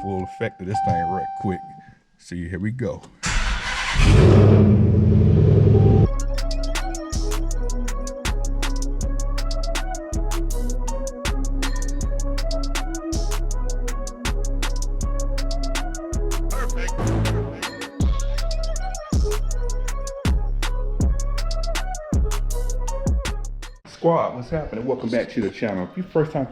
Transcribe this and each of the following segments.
full effect of this thing right quick. See, here we go. Squad, what's happening? Welcome back to the channel. If you first time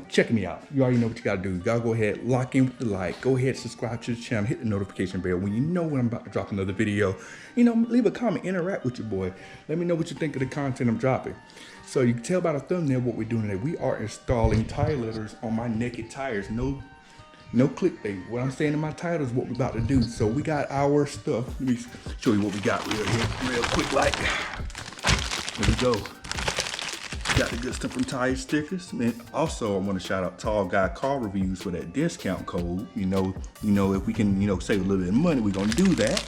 checking me out, you already know what you gotta do. You gotta go ahead, lock in with the like, go ahead, subscribe to the channel, hit the notification bell when you know when I'm about to drop another video. Leave a comment, interact with your boy. Let me know what you think of the content I'm dropping. So you can tell by the thumbnail what we're doing today. We are installing tire letters on my naked tires. No clickbait. What I'm saying in my title is what we're about to do. So we got our stuff. Let me show you what we got real quick. Like, here we go. Got the good stuff from Tire Stickers. And also, I want to shout out Tall Guy Car Reviews for that discount code. If we can, save a little bit of money, we're gonna do that.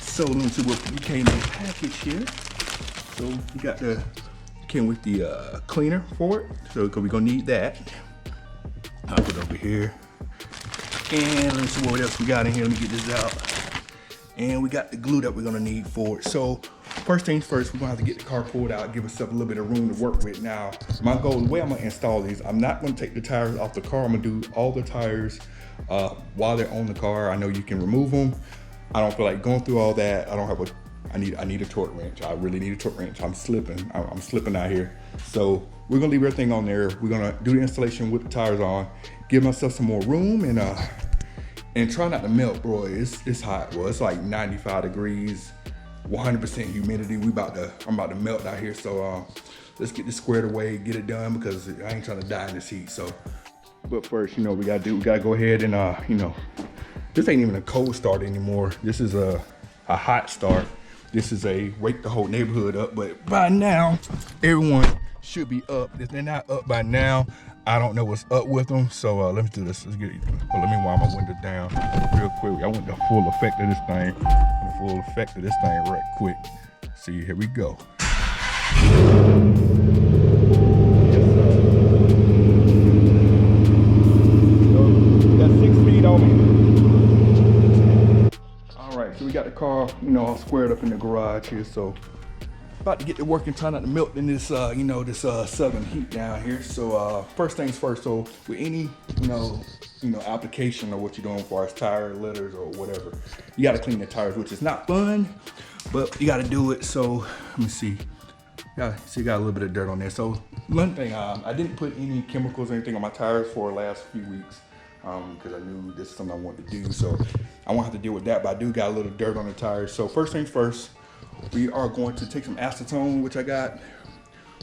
So let me see what we came in the package here. So we got came with the cleaner for it. So we're gonna need that. I'll put it over here. And let's see what else we got in here. Let me get this out. And we got the glue that we're gonna need for it. So first things first, we're gonna have to get the car pulled out, give ourselves a little bit of room to work with. Now, my goal, the way I'm gonna install these, I'm not gonna take the tires off the car. I'm gonna do all the tires while they're on the car. I know you can remove them. I don't feel like going through all that. I need a torque wrench. I really need a torque wrench. I'm slipping out here. So we're gonna leave everything on there. We're gonna do the installation with the tires on, give myself some more room and try not to melt, bro. It's hot. Well, it's like 95 degrees. 100% humidity. I'm about to melt out here. So let's get this squared away, get it done, because I ain't trying to die in this heat. So, but first, we gotta go ahead and this ain't even a cold start anymore. This is a hot start. This is a wake the whole neighborhood up. But by now, everyone should be up. If they're not up by now, I don't know what's up with them. So let me do this. Let me wind my window down real quick. I want the full effect of this thing. Right quick. See, here we go. Got 6 speed on me. All right, so we got the car, all squared up in the garage here. So about to get to work and try not to melt in this, this southern heat down here. So first things first. So with any, application or what you're doing for as tire letters or whatever, you got to clean the tires, which is not fun, but you got to do it. So let me see. Got a little bit of dirt on there. So one thing, I didn't put any chemicals or anything on my tires for the last few weeks because I knew this is something I wanted to do. So I won't have to deal with that, but I do got a little dirt on the tires. So first things first, we are going to take some acetone, which I got,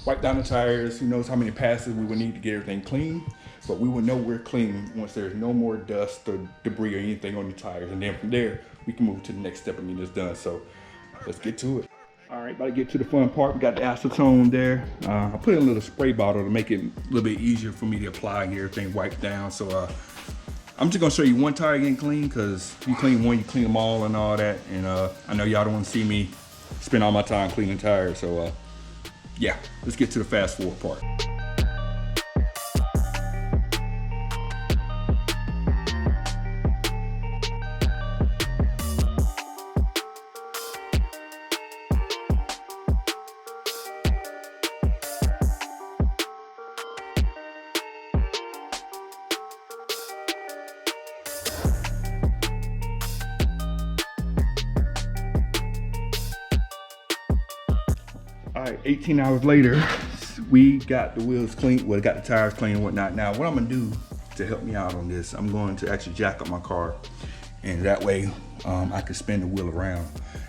wipe down the tires. Who knows how many passes we would need to get everything clean, but we will know we're clean once there's no more dust or debris or anything on the tires. And then from there, we can move to the next step and get this done. So let's get to it. All right, about to get to the fun part. We got the acetone there. I put in a little spray bottle to make it a little bit easier for me to apply and get everything wiped down. So I'm just gonna show you one tire getting clean, because if you clean one, you clean them all and all that. And I know y'all don't want to see me spend all my time cleaning tires. So yeah, let's get to the fast forward part. All right, 18 hours later, we got the wheels clean, well, got the tires clean and whatnot. Now, what I'm gonna do to help me out on this, I'm going to actually jack up my car, and that way I can spin the wheel around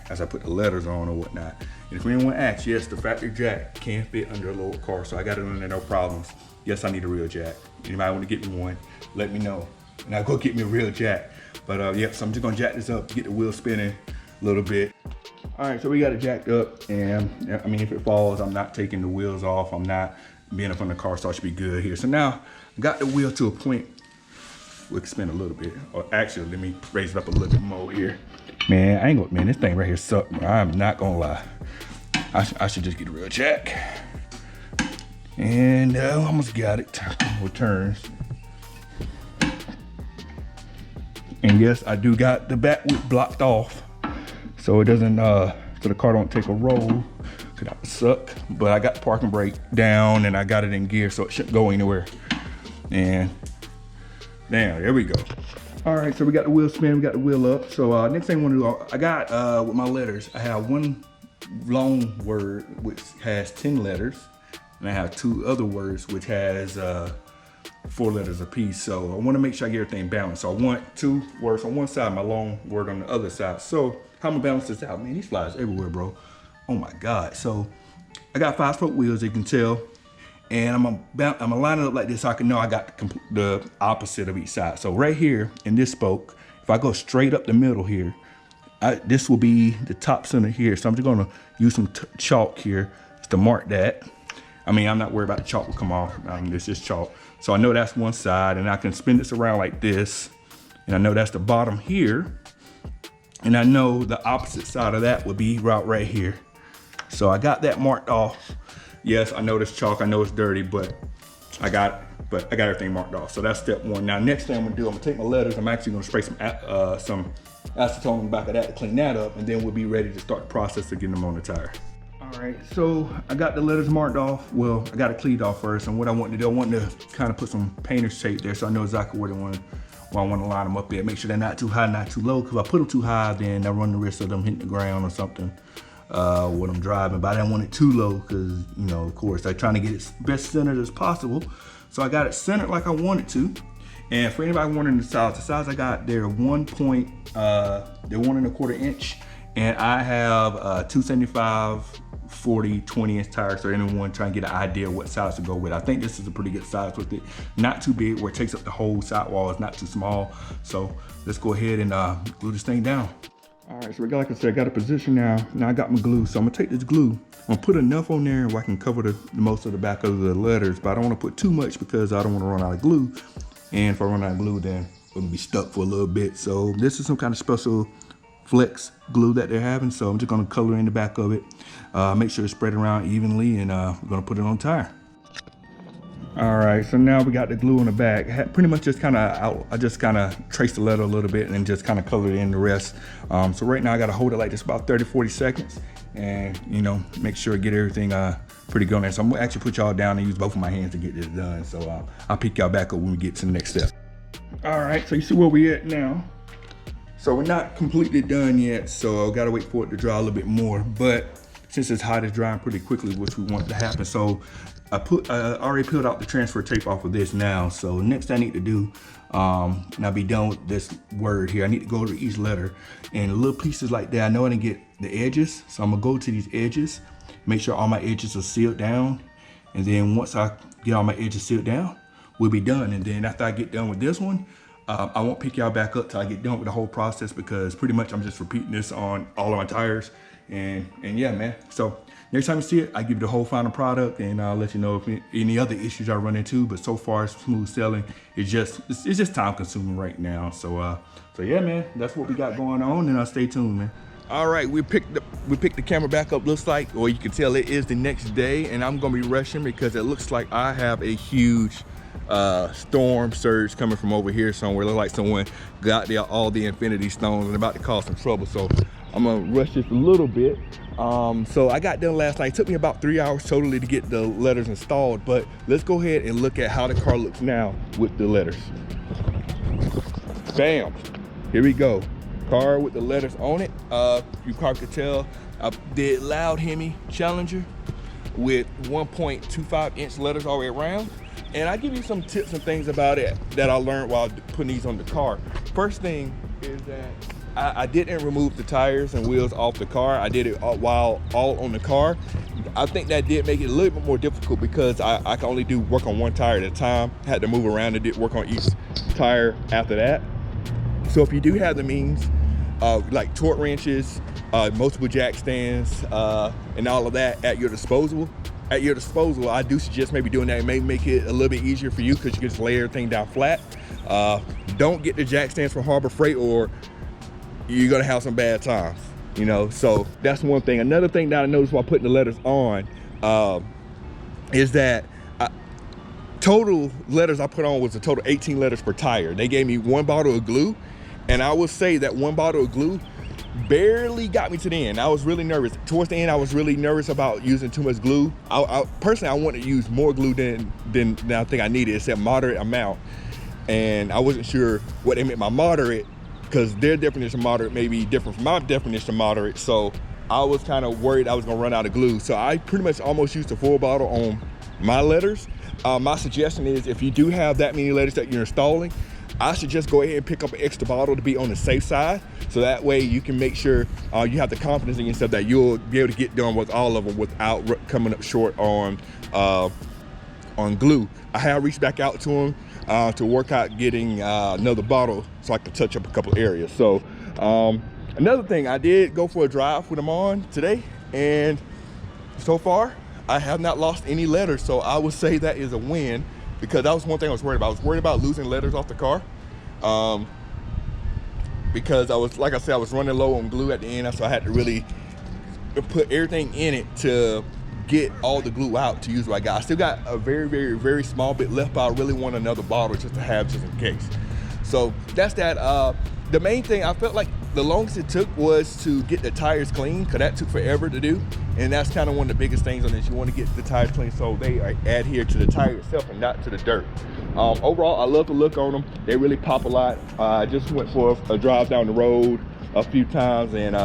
as I put the letters on or whatnot. And if anyone asks, yes, the factory jack can fit under a lower car, so I got it in there, no problems. Yes, I need a real jack. Anybody want to get me one, let me know, and I'll go get me a real jack. But yeah, so I'm just gonna jack this up, get the wheel spinning a little bit. All right, so we got it jacked up, and I mean, if it falls, I'm not taking the wheels off. I'm not being up on the car, so I should be good here. So now I got the wheel to a point. We can spin a little bit, or actually, let me raise it up a little bit more here. Man, this thing right here sucked. I'm not gonna lie. I should just get a real jack. And almost got it. Returns. And yes, I do got the back wheel blocked off, so it doesn't, so the car don't take a roll, cause that would suck. But I got the parking brake down and I got it in gear, so it shouldn't go anywhere. And damn, there we go. All right, so we got the wheel spin, we got the wheel up. So next thing I wanna do, I got, with my letters, I have one long word which has 10 letters, and I have 2 other words which has 4 letters apiece. So I want to make sure I get everything balanced. So I want 2 words on one side, my long word on the other side. So how I'm gonna balance this out? Man, these flies everywhere, bro. Oh my God. So I got 5-spoke wheels, you can tell, and I'm gonna line it up like this so I can know I got the opposite of each side. So right here in this spoke, if I go straight up the middle here, this will be the top center here. So I'm just gonna use some chalk here just to mark that. I mean, I'm not worried about the chalk will come off. It's just chalk. So I know that's one side, and I can spin this around like this. And I know that's the bottom here. And I know the opposite side of that would be right here. So I got that marked off. Yes, I know this chalk, I know it's dirty, but I got everything marked off. So that's step 1. Now, next thing I'm gonna do, I'm gonna take my letters. I'm actually gonna spray some acetone on the back of that to clean that up, and then we'll be ready to start the process of getting them on the tire. All right, so I got the letters marked off. Well, I got it cleaned off first, and what I want to do, I want to kind of put some painter's tape there so I know exactly where I want to line them up at. Make sure they're not too high, not too low, because if I put them too high, then I run the risk of them hitting the ground or something when I'm driving. But I didn't want it too low because, you know, of course, I'm trying to get it best centered as possible. So I got it centered like I want it to. And for anybody wondering the size I got, they're 1 1/4 inch, and I have 275 40 20-inch tires, so anyone trying to get an idea what size to go with. I think this is a pretty good size with it. Not too big where it takes up the whole sidewall. It's not too small. So let's go ahead and glue this thing down. All right, so like I said, I got a position now. Now I got my glue, so I'm gonna take this glue. I'm gonna put enough on there where I can cover the most of the back of the letters, but I don't wanna put too much because I don't wanna run out of glue. And if I run out of glue, then I'm gonna be stuck for a little bit. So this is some kind of special flex glue that they're having. So I'm just gonna color in the back of it, make sure it's spread around evenly, and we're gonna put it on the tire. All right, so now we got the glue on the back. Pretty much just I just kind of traced the letter a little bit and then just kind of colored in the rest. So right now I gotta hold it like this about 30-40 seconds and, you know, make sure I get everything pretty good on there. So I'm gonna actually put y'all down and use both of my hands to get this done. So I'll pick y'all back up when we get to the next step. All right, so you see where we at now. So we're not completely done yet, so I gotta wait for it to dry a little bit more. But since it's hot, it's drying pretty quickly, which we want to happen. So I already peeled out the transfer tape off of this now. So next I need to do, and I'll be done with this word here. I need to go to each letter and little pieces like that. I know I didn't get the edges, so I'm gonna go to these edges, make sure all my edges are sealed down. And then once I get all my edges sealed down, we'll be done. And then after I get done with this one, I won't pick y'all back up till I get done with the whole process, because pretty much I'm just repeating this on all of my tires. And yeah, man. So next time you see it, I give you the whole final product, and I'll let you know if any other issues I run into. But so far, it's smooth sailing. It's just time consuming right now. So yeah, man, that's what we got going on, and stay tuned, man. All right, we picked the camera back up, looks like, or you can tell it is the next day, and I'm gonna be rushing because it looks like I have a huge storm surge coming from over here somewhere. Looks like someone got there all the infinity stones and about to cause some trouble. So I'm gonna rush this a little bit. So I got done last night. It took me about 3 hours totally to get the letters installed, but let's go ahead and look at how the car looks now with the letters. Bam, here we go. Car with the letters on it. You probably could tell I did loud Hemi Challenger with 1.25 inch letters all the way around. And I give you some tips and things about it that I learned while putting these on the car. First thing is that I didn't remove the tires and wheels off the car. I did it while all on the car. I think that did make it a little bit more difficult because I can only do work on one tire at a time. I had to move around and did work on each tire after that. So if you do have the means, like torque wrenches, multiple jack stands, and all of that at your disposal, I do suggest maybe doing that. It may make it a little bit easier for you because you can just lay everything down flat. Don't get the jack stands from Harbor Freight or you're gonna have some bad times, you know? So that's one thing. Another thing that I noticed while putting the letters on is that total letters I put on was a total 18 letters per tire. They gave me one bottle of glue, And I will say that one bottle of glue barely got me to the end. I was really nervous. Towards the end, I was really nervous about using too much glue. Personally, I wanted to use more glue than I think I needed. It said moderate amount. And I wasn't sure what they meant by moderate, because their definition of moderate may be different from my definition of moderate. So I was kind of worried I was gonna run out of glue. So I pretty much almost used a full bottle on my letters. My suggestion is, if you do have that many letters that you're installing, I should just go ahead and pick up an extra bottle to be on the safe side. So that way you can make sure you have the confidence in yourself that you'll be able to get done with all of them without coming up short on glue. I have reached back out to them to work out getting another bottle so I can touch up a couple areas. So another thing, I did go for a drive with them on today, and so far I have not lost any letters. So I would say that is a win, because that was one thing I was worried about. I was worried about losing letters off the car, because I was, like I said, I was running low on glue at the end, so I had to really put everything in it to get all the glue out to use what I got. I still got a very, very, very small bit left, but I really want another bottle just to have just in case. So that's that. The main thing I felt like the longest it took was to get the tires clean, because that took forever to do. And that's kind of one of the biggest things on this. You want to get the tires clean so they adhere to the tire itself and not to the dirt. Overall, I love the look on them. They really pop a lot. I just went for a drive down the road a few times, and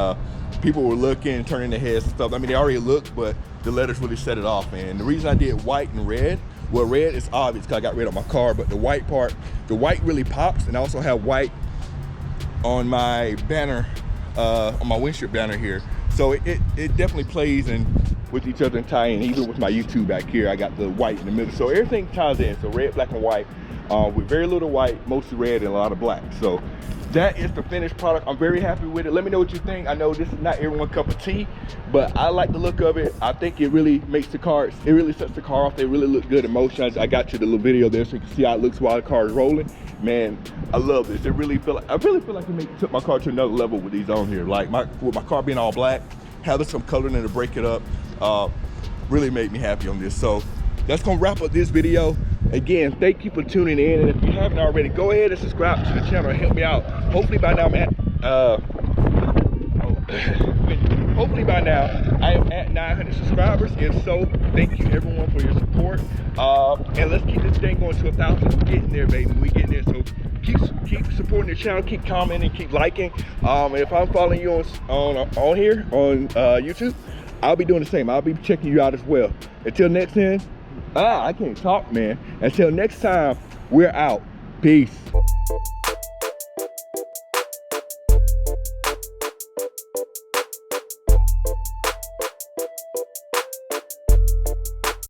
people were looking, turning their heads and stuff. I mean, they already looked, but the letters really set it off. And the reason I did white and red, well, red is obvious because I got red on my car, but the white part, the white really pops. And I also have white on my banner, on my windshield banner here. So it definitely plays in with each other and tie in. Even with my YouTube back here, I got the white in the middle. So everything ties in. So red, black, and white, with very little white, mostly red, and a lot of black. So that is the finished product. I'm very happy with it. Let me know what you think. I know this is not everyone's cup of tea, but I like the look of it. I think it really makes the car, it really sets the car off. They really look good in motion. I got you the little video there so you can see how it looks while the car is rolling. Man, I love this. I really feel like it took my car to another level with these on here. Like with my car being all black, having some color in it to break it up, really made me happy on this. So that's gonna wrap up this video. Again, thank you for tuning in, and if you haven't already, go ahead and subscribe to the channel and help me out. Hopefully by now hopefully by now I am at 900 subscribers. If so, thank you everyone for your support, and let's keep this thing going to 1,000. We're getting there, baby. We're getting there. So keep supporting the channel, keep commenting, keep liking, and if I'm following you on here on YouTube, I'll be doing the same. I'll be checking you out as well. Until next time, I can't talk, man. Until next time, we're out. Peace.